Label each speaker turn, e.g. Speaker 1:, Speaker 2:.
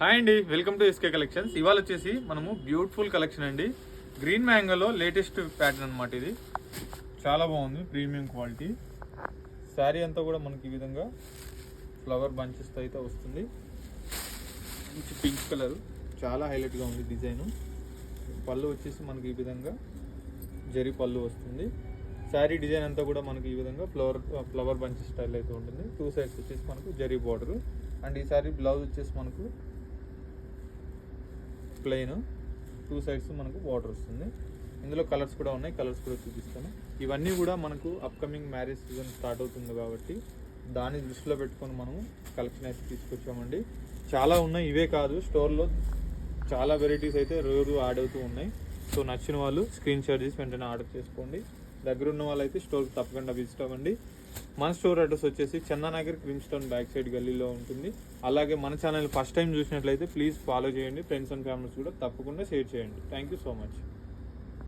Speaker 1: Hi అండి, welcome to SK collections. ఇవాళ వచ్చేసి మనము బ్యూటిఫుల్ కలెక్షన్ అండి. గ్రీన్ మ్యాంగోలో లేటెస్ట్ ప్యాటర్న్ అనమాట. ఇది చాలా బాగుంది, ప్రీమియం క్వాలిటీ. శారీ అంతా కూడా మనకి ఈ విధంగా ఫ్లవర్ బంచెస్ అయితే వస్తుంది. మంచి పింక్ కలర్, చాలా హైలైట్గా ఉంది డిజైన్. పళ్ళు వచ్చేసి మనకి ఈ విధంగా జరీ పళ్ళు వస్తుంది. శారీ డిజైన్ అంతా కూడా మనకి ఈ విధంగా ఫ్లవర్ బంచెస్ స్టైల్ అయితే ఉంటుంది. టూ సైడ్స్ వచ్చేసి మనకు జరీ బార్డర్. అండ్ ఈ శారీ బ్లౌజ్ వచ్చేసి మనకు ప్లెయిన్, టూ సైడ్స్ మనకు బార్డర్ వస్తుంది. ఇందులో కలర్స్ కూడా ఉన్నాయి, కలర్స్ కూడా చూపిస్తాను. ఇవన్నీ కూడా మనకు అప్కమింగ్ మ్యారేజ్ సీజన్ స్టార్ట్ అవుతుంది కాబట్టి దాన్ని దృష్టిలో పెట్టుకొని మనము కలెక్షన్ అయితే తీసుకొచ్చామండి. చాలా ఉన్నాయి, ఇవే కాదు, స్టోర్లో చాలా వెరైటీస్ అయితే రోజు యాడ్ అవుతూ ఉన్నాయి. సో నచ్చిన వాళ్ళు స్క్రీన్ షాట్ చేసి వెంటనే ఆర్డర్ చేసుకోండి. దగ్గర ఉన్న వాళ్ళు అయితే స్టోర్కి తప్పకుండా విజిట్ అవ్వండి. మన స్టోర్ అడ్రస్ వచ్చేసి చందానగర్ క్రీమ్స్టోన్ బ్యాక్ సైడ్ గల్లీలో ఉంటుంది. అలాగే మన ఛానల్ ఫస్ట్ టైం చూసినట్లయితే ప్లీజ్ ఫాలో చేయండి. ఫ్రెండ్స్ అండ్ ఫ్యామిలీస్ కూడా తప్పకుండా షేర్ చేయండి. Thank you so much.